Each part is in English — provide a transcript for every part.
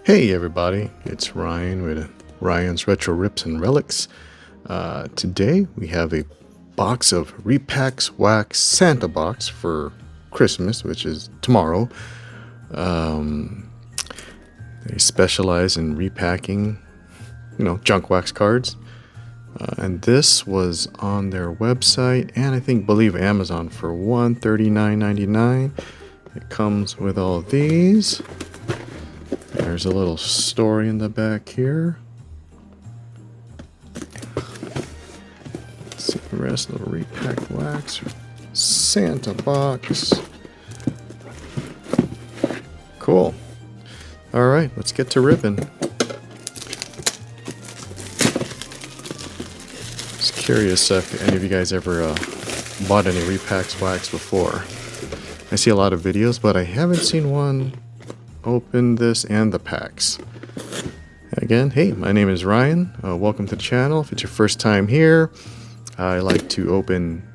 Hey everybody, it's Ryan with Ryan's Retro Rips and Relics. Today we have a box of Repacked Wax Santa Box for Christmas, which is tomorrow. They specialize in repacking, junk wax cards. And this was on their website and I believe Amazon for $139.99. It comes with all these. There's a little story in the back here. Let's see the rest of the Repacked Wax Santa Box. Cool. Alright, let's get to ripping. Just curious if any of you guys ever bought any Repacked Wax before. I see a lot of videos, but I haven't seen one open this and the packs. Again, hey, my name is Ryan. Welcome to the channel. If it's your first time here, I like to open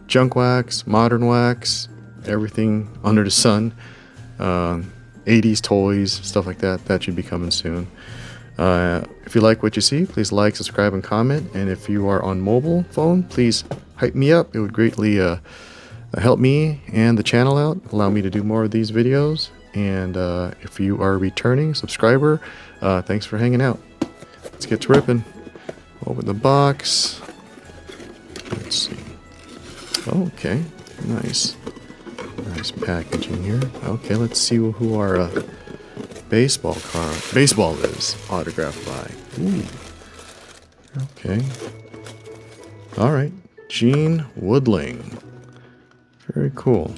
junk wax, modern wax, everything under the sun, 80s toys, stuff like that. That should be coming soon. If you like what you see, please like, subscribe, and comment. And if you are on mobile phone, please hype me up. It would greatly help me and the channel out, allow me to do more of these videos. And if you are a returning subscriber, thanks for hanging out. Let's get to ripping. Open the box. Let's see. Okay, nice. Nice packaging here. Okay, let's see who our baseball is autographed by. Ooh. Okay. All right, Gene Woodling. Very cool.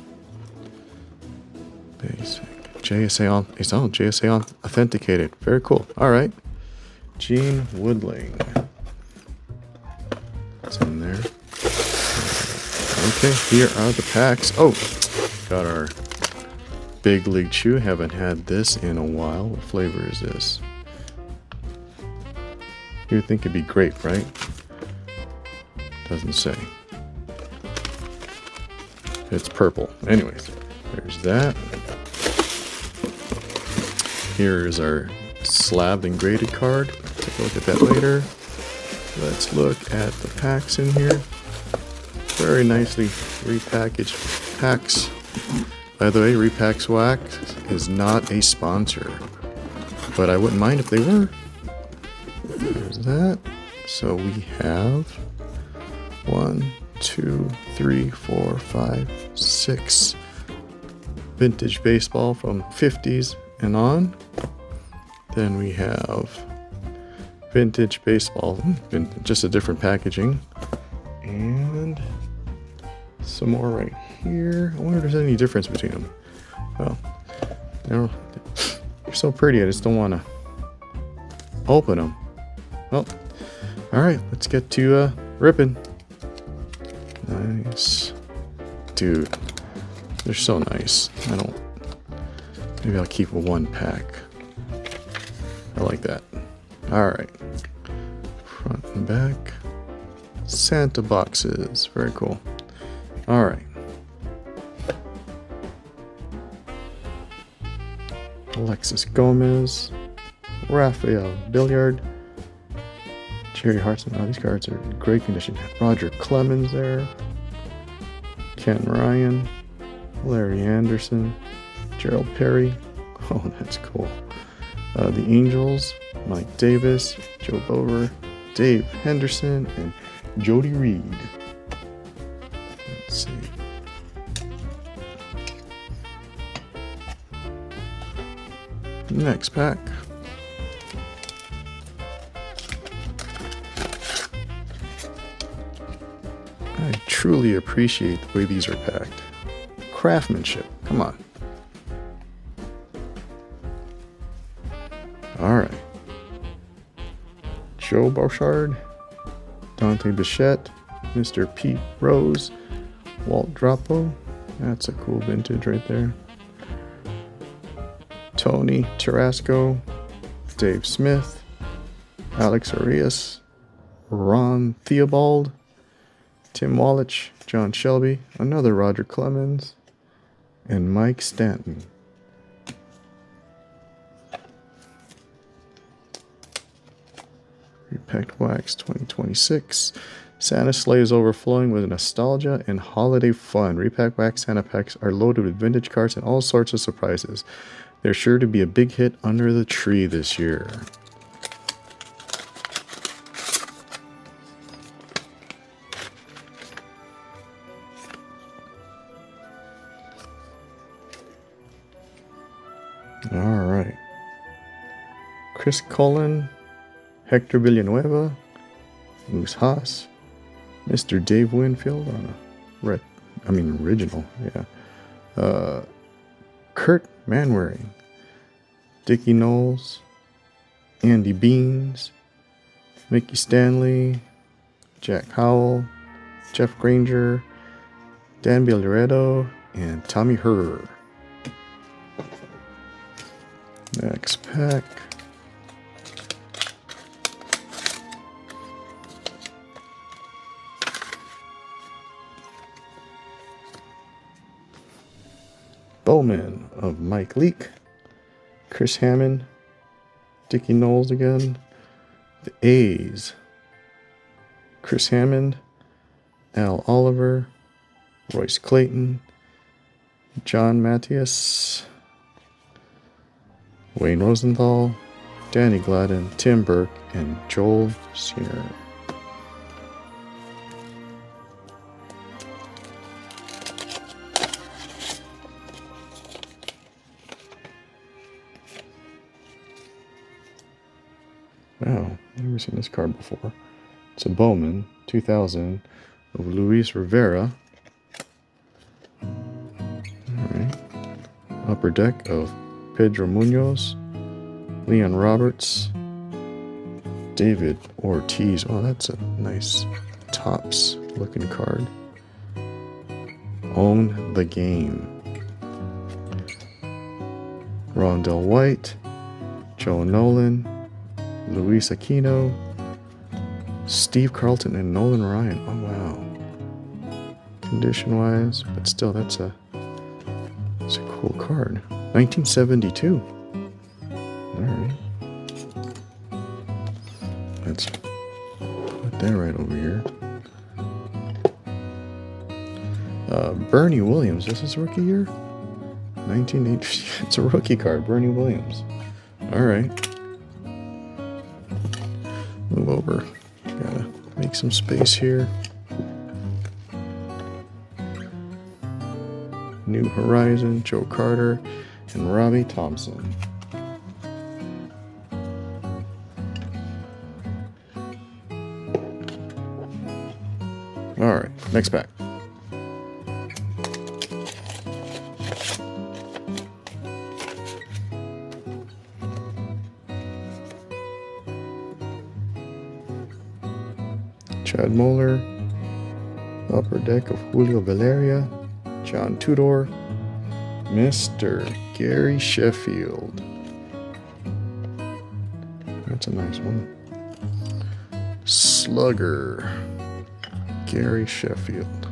Basic. JSA authenticated. Very cool. All right. Gene Woodling. What's in there? Okay, here are the packs. Oh, got our Big League Chew. Haven't had this in a while. What flavor is this? You would think it'd be grape, right? Doesn't say. It's purple. Anyways, there's that. Here is our slabbed and graded card. Take a look at that later. Let's look at the packs in here. Very nicely repackaged packs. By the way, Repacked Wax is not a sponsor, but I wouldn't mind if they were. There's that. So we have 1, 2, 3, 4, 5, 6 vintage baseball from 50s and on. Then we have vintage baseball, just a different packaging, and some more right here. I wonder if there's any difference between them. Well, they're so pretty, I just don't want to open them. Well, all right, let's get to ripping. Nice. Dude, they're so nice. Maybe I'll keep one pack. I like that. Alright. Front and back. Santa boxes. Very cool. Alright. Alexis Gomez. Rafael Billiard. Jerry Hartson. Oh, these cards are in great condition. Roger Clemens there. Ken Ryan. Larry Anderson. Gerald Perry. Oh, that's cool. The Angels. Mike Davis. Joe Bover. Dave Henderson. And Jody Reed. Let's see. Next pack. I truly appreciate the way these are packed. Craftsmanship. Come on. Alright. Joe Bouchard. Dante Bichette. Mr. Pete Rose. Walt Drapo. That's a cool vintage right there. Tony Tarasco. Dave Smith. Alex Arias. Ron Theobald. Tim Wallich. John Shelby. Another Roger Clemens. And Mike Stanton. Repacked Wax 2026. Santa sleigh is overflowing with nostalgia and holiday fun. Repacked Wax Santa packs are loaded with vintage cards and all sorts of surprises. They're sure to be a big hit under the tree this year. All right. Chris Cullen, Hector Villanueva, Moose Haas, Mr. Dave Winfield on a original, yeah. Kurt Manwaring, Dickie Knowles, Andy Beans, Mickey Stanley, Jack Howell, Jeff Granger, Dan Bielredo, and Tommy Herr. Next pack. Bowman of Mike Leake, Chris Hammond, Dickie Knowles again, the A's, Chris Hammond, Al Oliver, Royce Clayton, John Matthias, Wayne Rosenthal, Danny Gladden, Tim Burke, and Joel Senior. Wow, never seen this card before. It's a Bowman 2000 of Luis Rivera. Alright. Upper deck of Pedro Munoz, Leon Roberts, David Ortiz. Oh, that's a nice Topps looking card. Own the Game. Rondell White, Joe Nolan, Luis Aquino, Steve Carlton, and Nolan Ryan. Oh wow. Condition wise, but still that's a cool card. 1972. Alright. Let's put that right over here. Bernie Williams. This is rookie year? 1980. It's a rookie card. Bernie Williams. Alright. Move over. Gotta make some space here. New Horizon, Joe Carter, and Robbie Thompson. Alright, next pack. Chad Moeller, upper deck of Julio Valeria, John Tudor, Mr. Gary Sheffield. That's a nice one. Slugger, Gary Sheffield.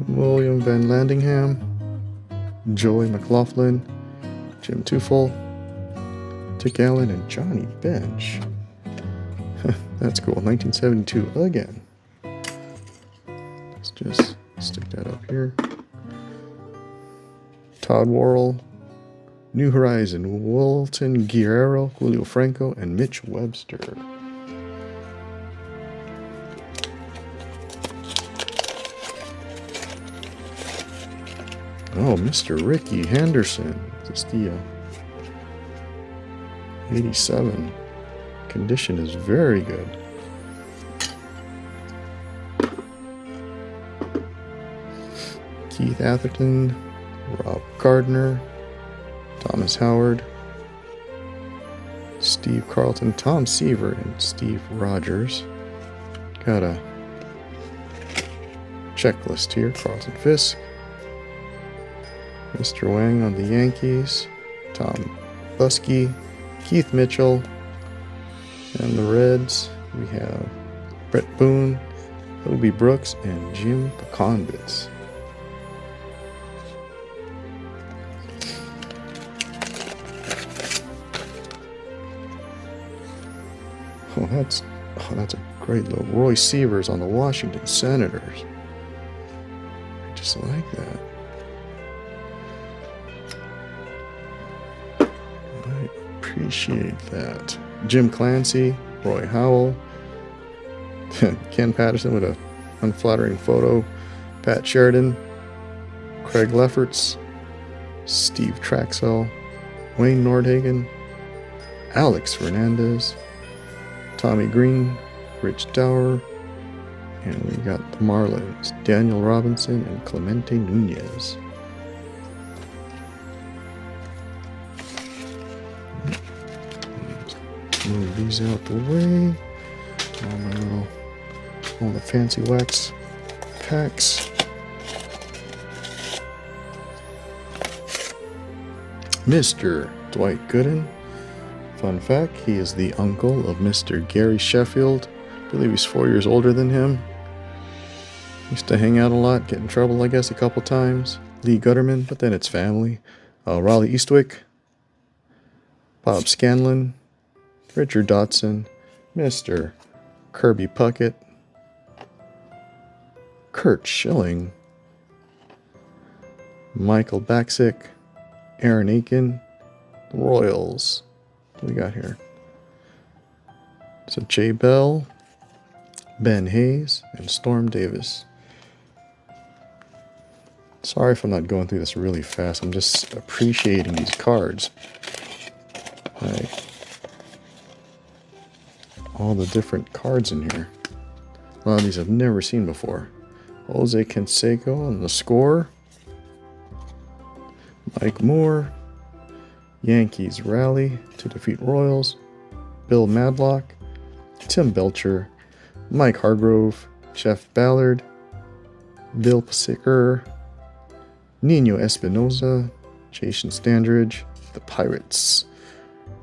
William Van Landingham, Joey McLaughlin, Jim Tufel, Dick Allen, and Johnny Bench. That's cool. 1972 again. Let's just stick that up here. Todd Worrell, New Horizon, Wilton Guerrero, Julio Franco, and Mitch Webster. Oh, Mr. Ricky Henderson. This is the 87. Condition is very good. Keith Atherton, Rob Gardner, Thomas Howard, Steve Carlton, Tom Seaver, and Steve Rogers. Got a checklist here. Carlton Fisk, Mr. Wang on the Yankees, Tom Buskey, Keith Mitchell, and the Reds. We have Brett Boone, Obi Brooks, and Jim Peconbitz. Oh, that's a great look. Roy Sievers on the Washington Senators. I just like that. I appreciate that. Jim Clancy, Roy Howell, Ken Patterson with a unflattering photo, Pat Sheridan, Craig Lefferts, Steve Traxell, Wayne Nordhagen, Alex Fernandez, Tommy Green, Rich Dower, and we got the Marlins, Daniel Robinson and Clemente Nunez. Move these out the way. All the fancy wax packs. Mr. Dwight Gooden. Fun fact, he is the uncle of Mr. Gary Sheffield. I believe he's 4 years older than him. Used to hang out a lot, get in trouble, I guess, a couple times. Lee Gutterman, but then it's family. Raleigh Eastwick. Bob Scanlon. Richard Dotson. Mr. Kirby Puckett. Kurt Schilling. Michael Baksick. Aaron Aiken. The Royals. What do we got here? So Jay Bell, Ben Hayes, and Storm Davis. Sorry if I'm not going through this really fast. I'm just appreciating these cards. Like all the different cards in here. A lot of these I've never seen before. Jose Canseco on the score. Mike Moore. Yankees rally to defeat Royals. Bill Madlock. Tim Belcher. Mike Hargrove. Jeff Ballard. Bill Pasicker. Nino Espinoza. Jason Standridge. The Pirates.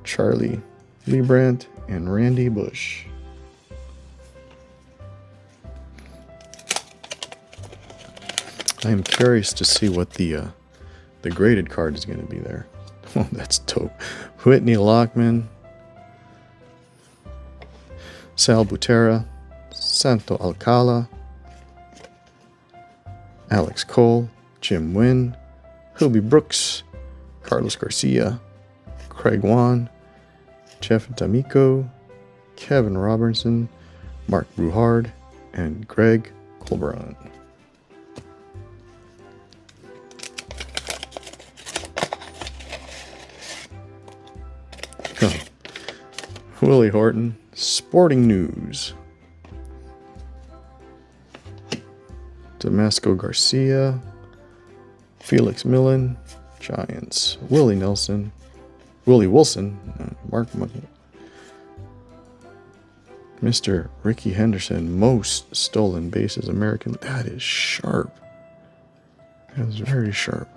Charlie Leibrandt and Randy Bush. I am curious to see what the graded card is going to be there. Oh, that's dope. Whitney Lockman, Sal Butera, Santo Alcala, Alex Cole, Jim Wynn, Hubie Brooks, Carlos Garcia, Craig Wan, Jeff D'Amico, Kevin Robertson, Mark Bruhard, and Greg Colbron. Willie Horton, Sporting News. Damasco Garcia, Felix Millen, Giants. Willie Wilson, Mark Mr. Ricky Henderson, most stolen bases American. That is sharp. That is very sharp.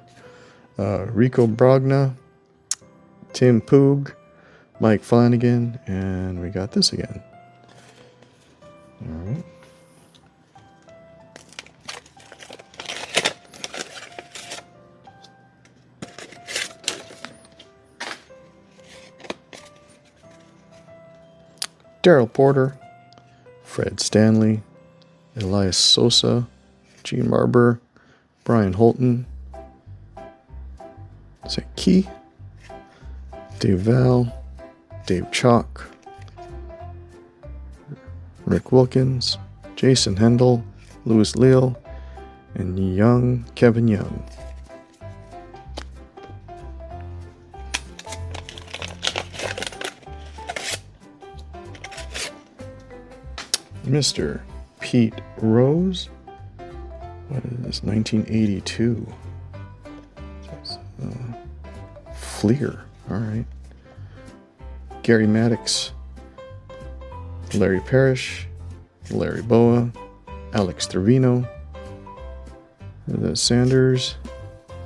Rico Brogna, Tim Poog, Mike Flanagan, and we got this again. All right. Darryl Porter, Fred Stanley, Elias Sosa, Gene Barber, Brian Holton, is that Key? Dave Val, Dave Chalk, Rick Wilkins, Jason Hendel, Louis Leal, and Kevin Young. Mr. Pete Rose. What is this? 1982. Fleer. All right. Gary Maddox. Larry Parrish. Larry Boa. Alex Trevino. The Sanders.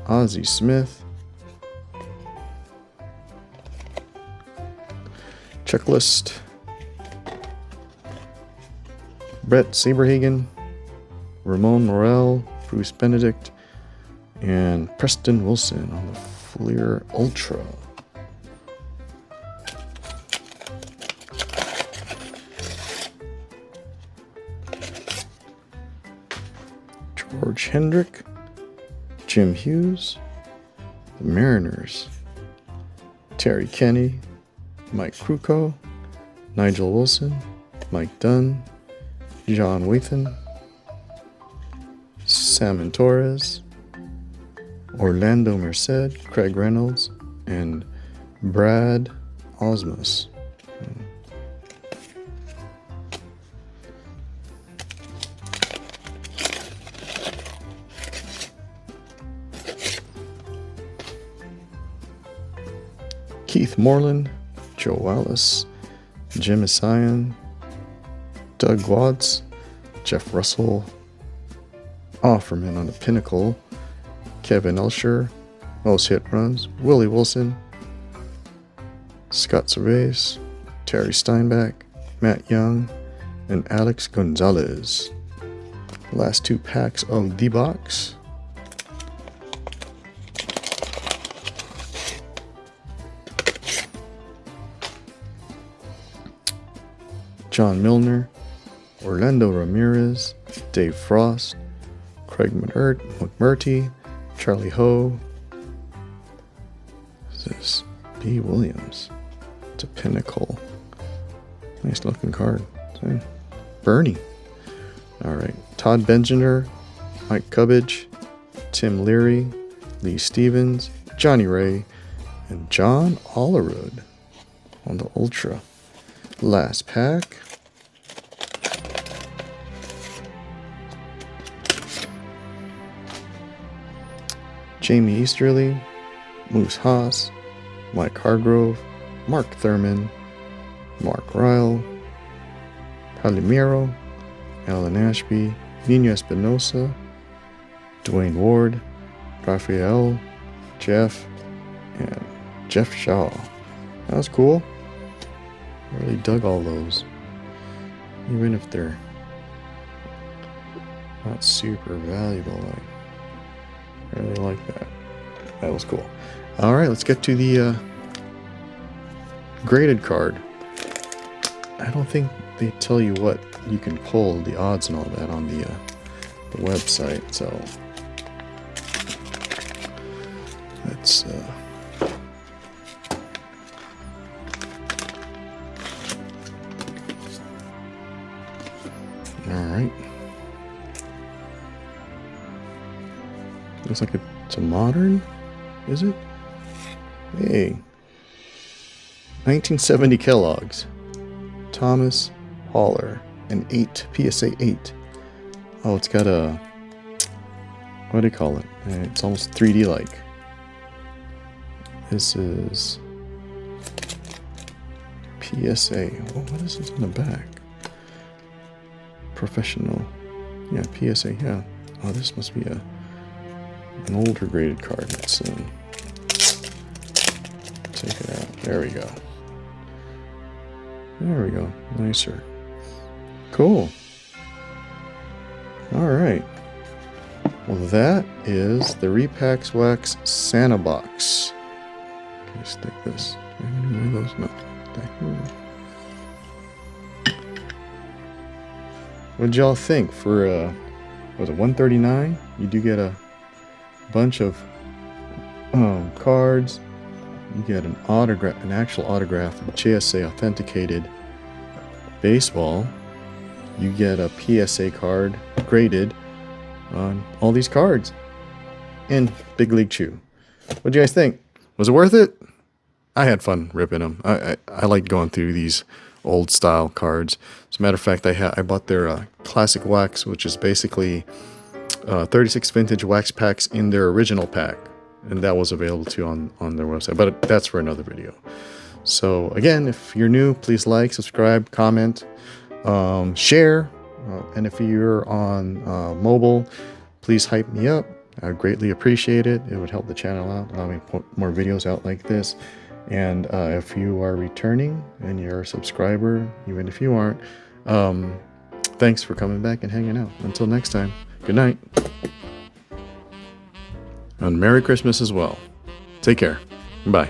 Ozzie Smith. Checklist. Brett Saberhagen, Ramon Morel, Bruce Benedict, and Preston Wilson on the Fleer Ultra. George Hendrick, Jim Hughes, the Mariners, Terry Kenny, Mike Krukow, Nigel Wilson, Mike Dunn, John Wathan, Salmon Torres, Orlando Merced, Craig Reynolds, and Brad Osmus. Keith Moreland, Joe Wallace, Jim Isayan, Doug Watts, Jeff Russell, Offerman on the Pinnacle, Kevin Elsher, Most Hit Runs, Willie Wilson, Scott Cervais, Terry Steinbach, Matt Young, and Alex Gonzalez. Last 2 packs of the box. John Milner, Orlando Ramirez, Dave Frost, Craig McMurty, Charlie Ho. What's this? B. Williams. It's a Pinnacle. Nice looking card. See? Bernie. Alright. Todd Benjiner, Mike Cubbage, Tim Leary, Lee Stevens, Johnny Ray, and John Olerud on the Ultra. Last pack. Jamie Easterly, Moose Haas, Mike Hargrove, Mark Thurman, Mark Ryle, Palomero, Alan Ashby, Nino Espinosa, Dwayne Ward, Raphael, Jeff, and Jeff Shaw. That was cool. I really dug all those. Even if they're not super valuable, I really like that. That was cool. Alright, let's get to the graded card. I don't think they tell you what you can pull, the odds and all that on the website, so let's alright. Looks like it's a modern, is it? Hey. 1970 Kellogg's. Thomas Haller. An 8. PSA 8. Oh, it's got a... What do you call it? It's almost 3D like. This is... PSA. Oh, what is this on the back? Professional. Yeah, PSA, yeah. Oh, this must be an older graded card. Let's take it out. There we go. There we go. Nicer. Cool. Alright. Well, that is the Repacked Wax Santa Box. Okay, stick this. Do I have any more of those? No. What'd y'all think? For, was it $139? You do get a bunch of cards. You get an autograph, an actual autograph, JSA authenticated baseball. You get a PSA card graded on all these cards in Big League Chew. What do you guys think? Was it worth it? I had fun ripping them. I like going through these old style cards. As a matter of fact, I bought their classic wax, which is basically 36 vintage wax packs in their original pack. And that was available too on their website, but that's for another video. So again, if you're new, please like, subscribe, comment, share, and if you're on mobile, please hype me up. I would greatly appreciate it. It would help the channel out, allow me to put more videos out like this. And if you are returning and you're a subscriber, even if you aren't, thanks for coming back and hanging out. Until next time, good night. And Merry Christmas as well. Take care. Bye.